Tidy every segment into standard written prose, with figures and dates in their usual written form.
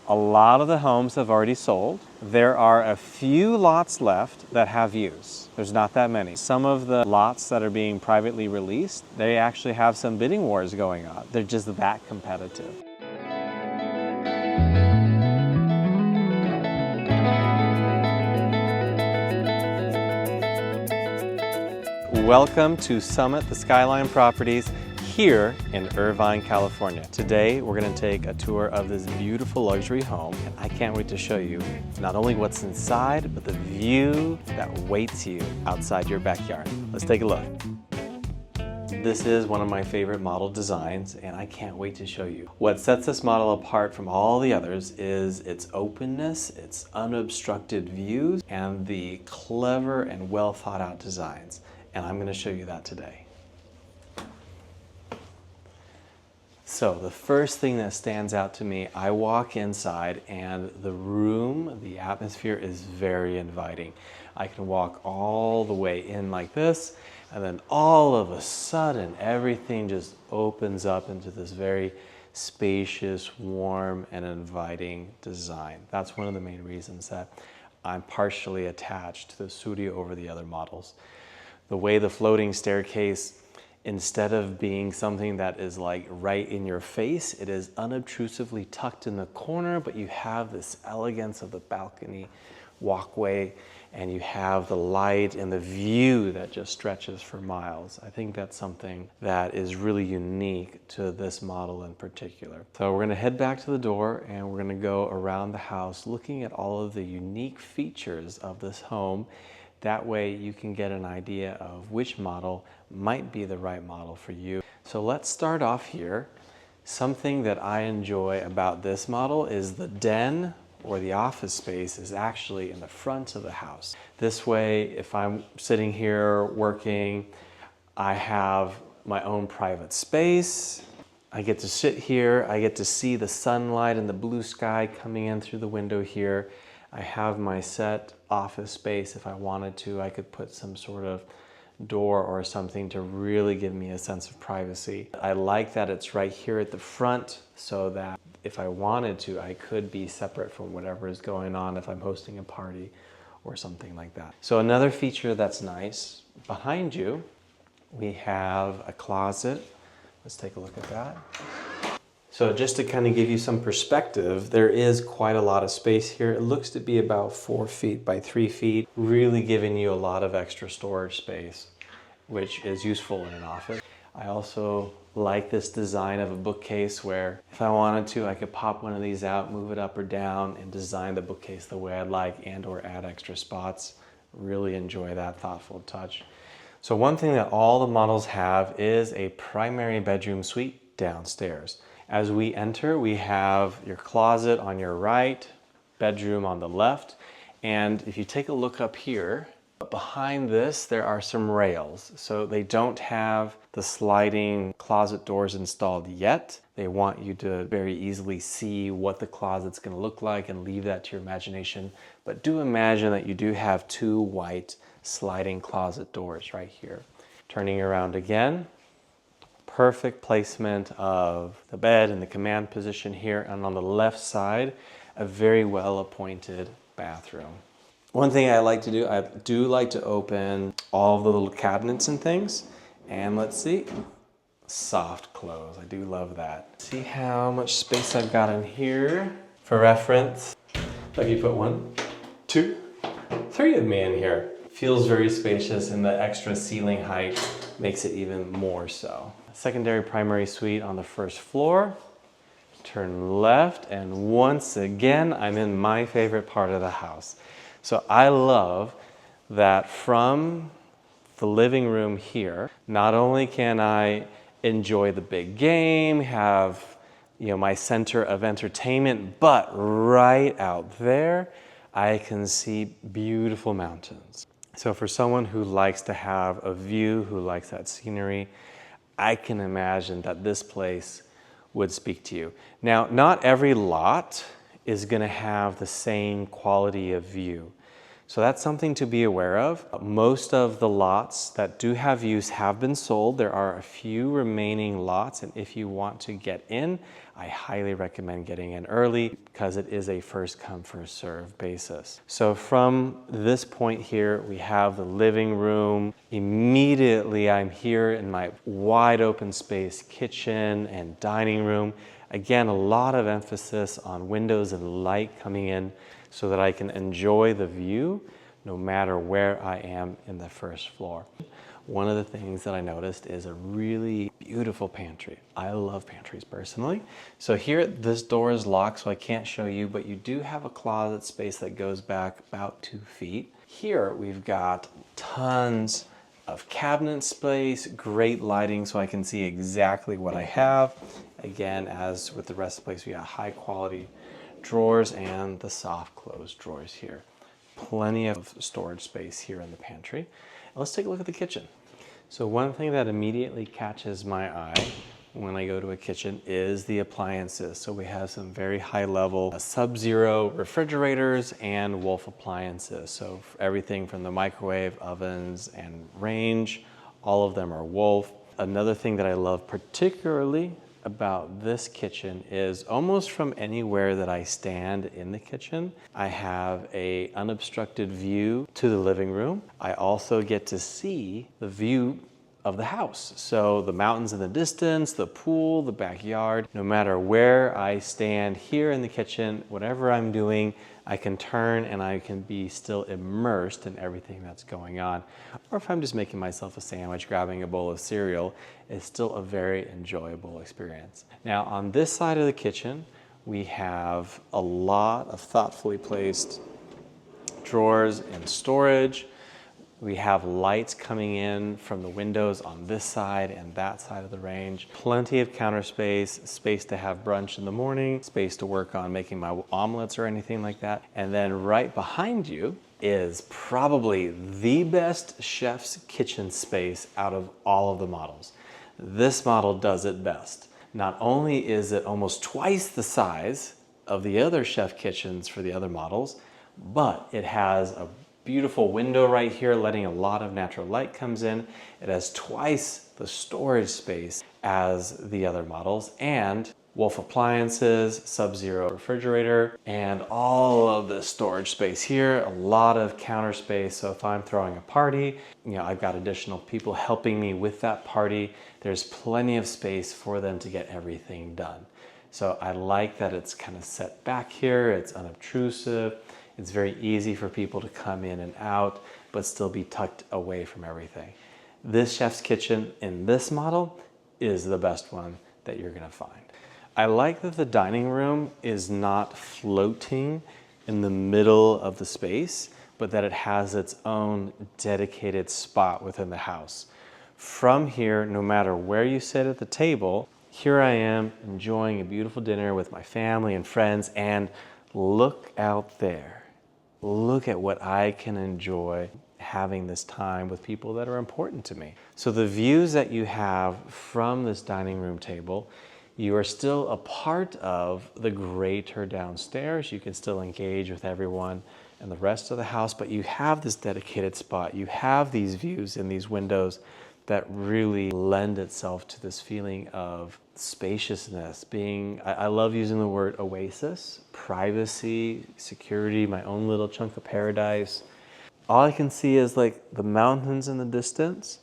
A lot of the homes have already sold. There are a few lots left that have views. There's not that many. Some of the lots that are being privately released, they actually have some bidding wars going on. They're just that competitive. Welcome to Summit the Skyline Properties here in Irvine, California. Today we're going to take a tour of this beautiful luxury home, and I can't wait to show you not only what's inside, but the view that waits you outside your backyard. Let's take a look. This is one of my favorite model designs, and I can't wait to show you. What sets this model apart from all the others is its openness, its unobstructed views, and the clever and well thought out designs. And I'm going to show you that today. So the first thing that stands out to me, I walk inside and the room, the atmosphere is very inviting. I can walk all the way in like this, and then all of a sudden everything just opens up into this very spacious, warm, and inviting design. That's one of the main reasons that I'm partially attached to the Suri over the other models. The way the floating staircase, instead of being something that is like right in your face, it is unobtrusively tucked in the corner, but you have this elegance of the balcony walkway, and you have the light and the view that just stretches for miles. I think that's something that is really unique to this model in particular. So we're going to head back to the door and we're going to go around the house looking at all of the unique features of this home. That way you can get an idea of which model might be the right model for you. So let's start off here. Something that I enjoy about this model is the den or the office space is actually in the front of the house. This way, if I'm sitting here working, I have my own private space. I get to sit here, I get to see the sunlight and the blue sky coming in through the window here. I have my set office space. If I wanted to, I could put some sort of door or something to really give me a sense of privacy. I like that it's right here at the front so that if I wanted to, I could be separate from whatever is going on if I'm hosting a party or something like that. So another feature that's nice, behind you, we have a closet. Let's take a look at that. So just to kind of give you some perspective, there is quite a lot of space here. It looks to be about 4 feet by 3 feet, really giving you a lot of extra storage space, which is useful in an office. I also like this design of a bookcase where if I wanted to, I could pop one of these out, move it up or down, and design the bookcase the way I'd like and or add extra spots. Really enjoy that thoughtful touch. So one thing that all the models have is a primary bedroom suite downstairs. As we enter, we have your closet on your right, bedroom on the left, and if you take a look up here, behind this there are some rails. So they don't have the sliding closet doors installed yet. They want you to very easily see what the closet's going to look like and leave that to your imagination. But do imagine that you do have 2 white sliding closet doors right here. Turning around again. Perfect placement of the bed in the command position here, and on the left side, a very well appointed bathroom. One thing I like to do, I do like to open all of the little cabinets and things, and let's see, soft close. I do love that. See how much space I've got in here. For reference, if you put 1, 2, 3 of me in here. Feels very spacious, and the extra ceiling height makes it even more so. Secondary primary suite on the first floor. Turn left, and once again, I'm in my favorite part of the house. So I love that from the living room here, not only can I enjoy the big game, have my center of entertainment, but right out there, I can see beautiful mountains. So for someone who likes to have a view, who likes that scenery, I can imagine that this place would speak to you. Now, not every lot is going to have the same quality of view. So that's something to be aware of. Most of the lots that do have views have been sold. There are a few remaining lots, and if you want to get in, I highly recommend getting in early because it is a first come, first serve basis. So from this point here, we have the living room. Immediately, I'm here in my wide open space kitchen and dining room. Again, a lot of emphasis on windows and light coming in so that I can enjoy the view no matter where I am in the first floor. One of the things that I noticed is a really beautiful pantry. I love pantries personally. So here, this door is locked, so I can't show you, but you do have a closet space that goes back about 2 feet. Here, we've got tons of cabinet space, great lighting so I can see exactly what I have. Again, as with the rest of the place, we got high quality drawers and the soft close drawers here. Plenty of storage space here in the pantry. Let's take a look at the kitchen. So one thing that immediately catches my eye when I go to a kitchen is the appliances. So we have some very high level Sub-Zero refrigerators and Wolf appliances. So everything from the microwave, ovens, and range, all of them are Wolf. Another thing that I love particularly about this kitchen is almost from anywhere that I stand in the kitchen, I have an unobstructed view to the living room. I also get to see the view of the house. So the mountains in the distance, the pool, the backyard, no matter where I stand here in the kitchen, whatever I'm doing, I can turn and I can be still immersed in everything that's going on. Or if I'm just making myself a sandwich, grabbing a bowl of cereal, it's still a very enjoyable experience. Now on this side of the kitchen, we have a lot of thoughtfully placed drawers and storage. We have lights coming in from the windows on this side and that side of the range. Plenty of counter space, space to have brunch in the morning, space to work on making my omelets or anything like that. And then right behind you is probably the best chef's kitchen space out of all of the models. This model does it best. Not only is it almost twice the size of the other chef kitchens for the other models, but it has a beautiful window right here, letting a lot of natural light comes in. It has twice the storage space as the other models, and Wolf appliances, Sub-Zero refrigerator, and all of the storage space here, a lot of counter space. So if I'm throwing a party, I've got additional people helping me with that party. There's plenty of space for them to get everything done. So I like that it's kind of set back here, it's unobtrusive. It's very easy for people to come in and out, but still be tucked away from everything. This chef's kitchen in this model is the best one that you're gonna find. I like that the dining room is not floating in the middle of the space, but that it has its own dedicated spot within the house. From here, no matter where you sit at the table, here I am enjoying a beautiful dinner with my family and friends, and look out there. Look at what I can enjoy having this time with people that are important to me. So the views that you have from this dining room table, you are still a part of the greater downstairs. You can still engage with everyone and the rest of the house, but you have this dedicated spot. You have these views in these windows that really lend itself to this feeling of spaciousness, I love using the word oasis, privacy, security, my own little chunk of paradise. All I can see is like the mountains in the distance,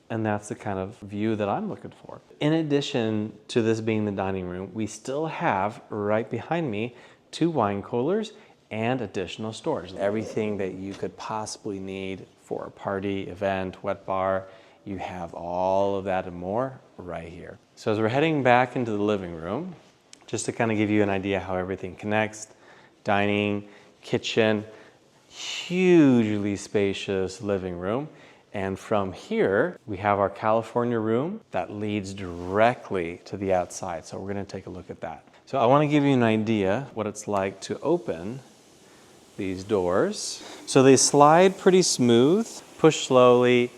and that's the kind of view that I'm looking for. In addition to this being the dining room, we still have right behind me 2 wine coolers and additional storage. Everything that you could possibly need for a party, event, wet bar, you have all of that and more right here. So as we're heading back into the living room, just to kind of give you an idea how everything connects, dining, kitchen, hugely spacious living room. And from here, we have our California room that leads directly to the outside. So we're gonna take a look at that. So I wanna give you an idea what it's like to open these doors. So they slide pretty smooth, push slowly,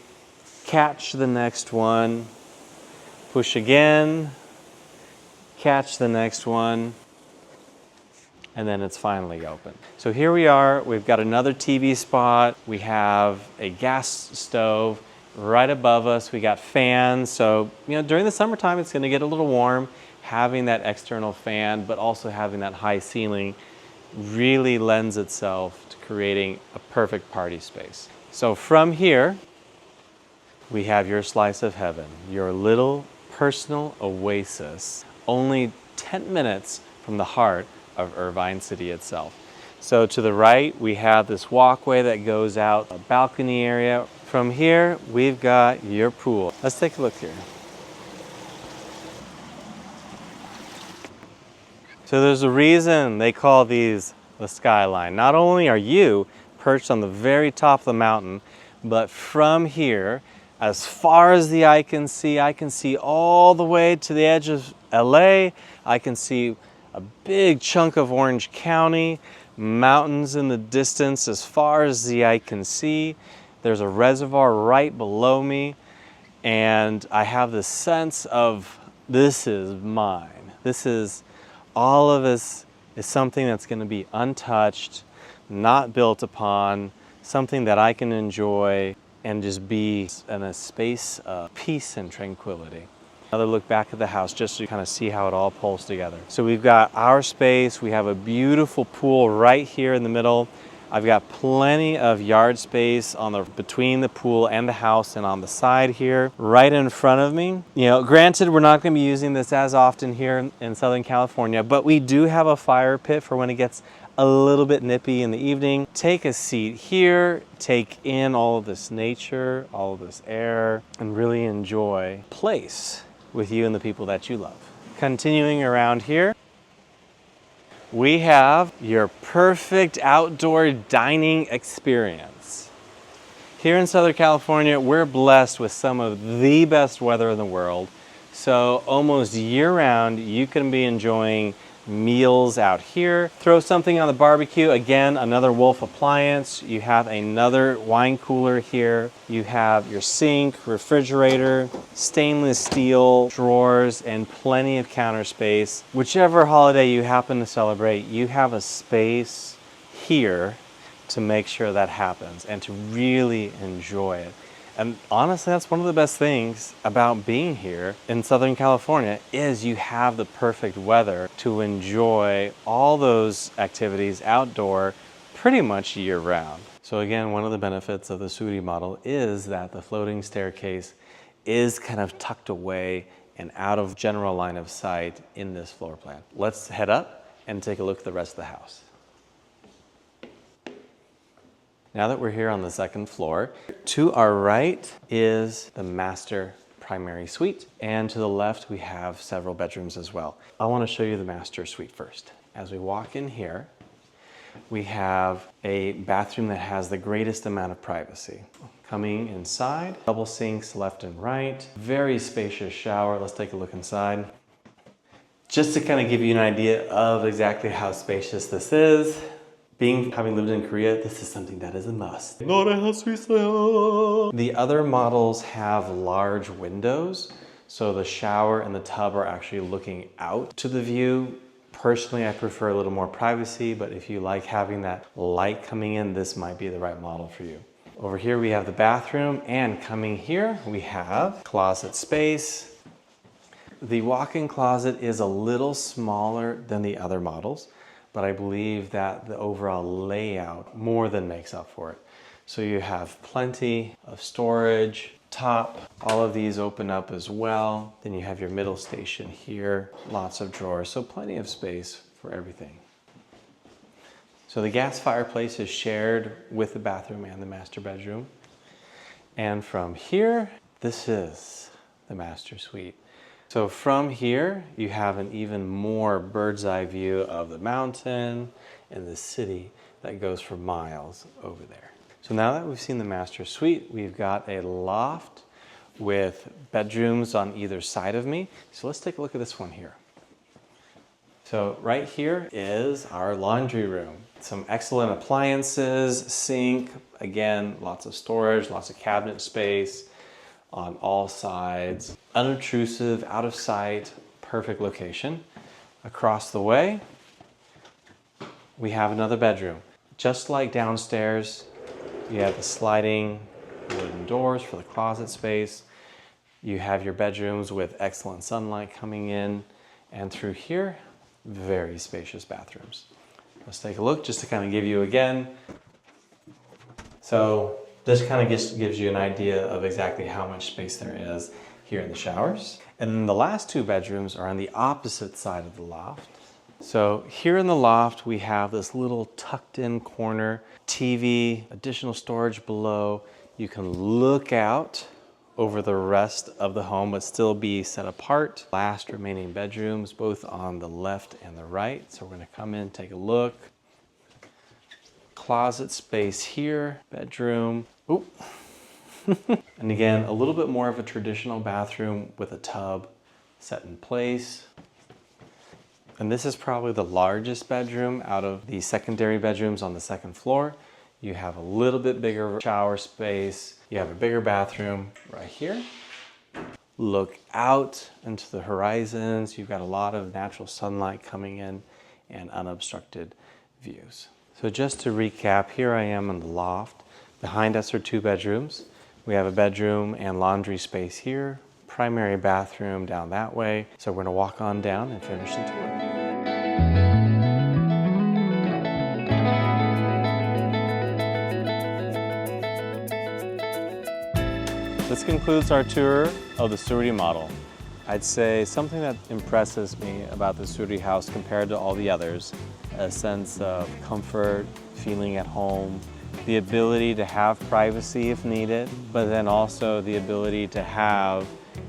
catch the next one, push again, catch the next one, and then it's finally open. So here we are, we've got another TV spot, we have a gas stove right above us, we got fans, so during the summertime it's gonna get a little warm. Having that external fan, but also having that high ceiling really lends itself to creating a perfect party space. So from here, we have your slice of heaven, your little personal oasis, only 10 minutes from the heart of Irvine City itself. So to the right, we have this walkway that goes out, a balcony area. From here, we've got your pool. Let's take a look here. So there's a reason they call these the skyline. Not only are you perched on the very top of the mountain, but from here, as far as the eye can see, I can see all the way to the edge of LA. I can see a big chunk of Orange County, mountains in the distance as far as the eye can see. There's a reservoir right below me, and I have this sense of this is mine. All of this is something that's going to be untouched, not built upon, something that I can enjoy and just be in a space of peace and tranquility. Another look back at the house just to kind of see how it all pulls together. So we've got our space, we have a beautiful pool right here in the middle. I've got plenty of yard space between the pool and the house and on the side here, right in front of me. Granted, we're not going to be using this as often here in Southern California, but we do have a fire pit for when it gets a little bit nippy in the evening. Take a seat here, take in all of this nature, all of this air, and really enjoy place with you and the people that you love. Continuing around here, we have your perfect outdoor dining experience. Here in Southern California, we're blessed with some of the best weather in the world. So almost year-round, you can be enjoying meals out here. Throw something on the barbecue. Again, another Wolf appliance. You have another wine cooler here. You have your sink, refrigerator, stainless steel drawers, and plenty of counter space. Whichever holiday you happen to celebrate, you have a space here to make sure that happens and to really enjoy it. And honestly, that's one of the best things about being here in Southern California is you have the perfect weather to enjoy all those activities outdoor pretty much year round. So again, one of the benefits of the Suri model is that the floating staircase is kind of tucked away and out of general line of sight in this floor plan. Let's head up and take a look at the rest of the house. Now that we're here on the second floor, to our right is the master primary suite, and to the left we have several bedrooms as well. I want to show you the master suite first. As we walk in here, we have a bathroom that has the greatest amount of privacy. Coming inside, double sinks left and right, very spacious shower. Let's take a look inside. Just to kind of give you an idea of exactly how spacious this is, having lived in Korea, this is something that is a must. The other models have large windows, so the shower and the tub are actually looking out to the view. Personally, I prefer a little more privacy, but if you like having that light coming in, this might be the right model for you. Over here we have the bathroom, and coming here we have closet space. The walk-in closet is a little smaller than the other models, but I believe that the overall layout more than makes up for it. So you have plenty of storage, top, all of these open up as well. Then you have your middle station here, lots of drawers, so plenty of space for everything. So the gas fireplace is shared with the bathroom and the master bedroom. And from here, this is the master suite. So from here, you have an even more bird's eye view of the mountain and the city that goes for miles over there. So now that we've seen the master suite, we've got a loft with bedrooms on either side of me. So let's take a look at this one here. So right here is our laundry room. Some excellent appliances, sink, again, lots of storage, lots of cabinet space on all sides. Unobtrusive, out of sight, perfect location. Across the way, we have another bedroom. Just like downstairs, you have the sliding wooden doors for the closet space. You have your bedrooms with excellent sunlight coming in, and through here, very spacious bathrooms. Let's take a look just to kind of give you again. So this kind of gives you an idea of exactly how much space there is here in the showers. And then the last two bedrooms are on the opposite side of the loft. So here in the loft, we have this little tucked in corner, TV, additional storage below. You can look out over the rest of the home, but still be set apart. Last remaining bedrooms, both on the left and the right. So we're gonna come in, take a look. Closet space here, bedroom. Oop. And again, a little bit more of a traditional bathroom with a tub set in place. And this is probably the largest bedroom out of the secondary bedrooms on the second floor. You have a little bit bigger shower space. You have a bigger bathroom right here. Look out into the horizons. You've got a lot of natural sunlight coming in and unobstructed views. So just to recap, here I am in the loft. Behind us are two bedrooms. We have a bedroom and laundry space here, primary bathroom down that way. So we're gonna walk on down and finish the tour. This concludes our tour of the Suri model. I'd say something that impresses me about the Suri house compared to all the others, a sense of comfort, feeling at home, the ability to have privacy if needed, but then also the ability to have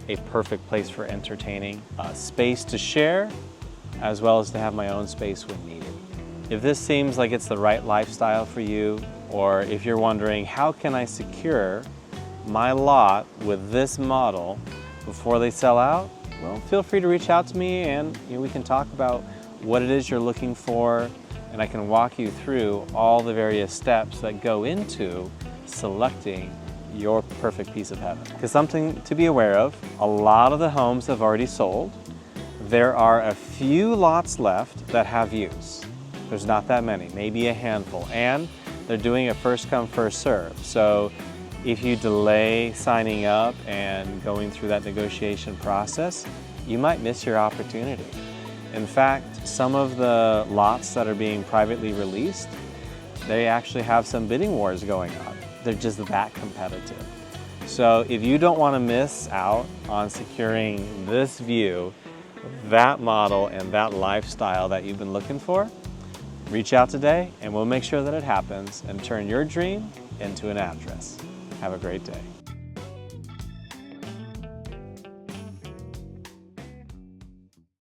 a perfect place for entertaining, space to share, as well as to have my own space when needed. If this seems like it's the right lifestyle for you, or if you're wondering, how can I secure my lot with this model before they sell out, well, feel free to reach out to me and we can talk about what it is you're looking for, and I can walk you through all the various steps that go into selecting your perfect piece of heaven. Because something to be aware of, a lot of the homes have already sold. There are a few lots left that have use. There's not that many, maybe a handful, and they're doing a first come, first serve. So if you delay signing up and going through that negotiation process, you might miss your opportunity. In fact, some of the lots that are being privately released, they actually have some bidding wars going on. They're just that competitive. So if you don't want to miss out on securing this view, that model, and that lifestyle that you've been looking for, reach out today and we'll make sure that it happens and turn your dream into an address. Have a great day.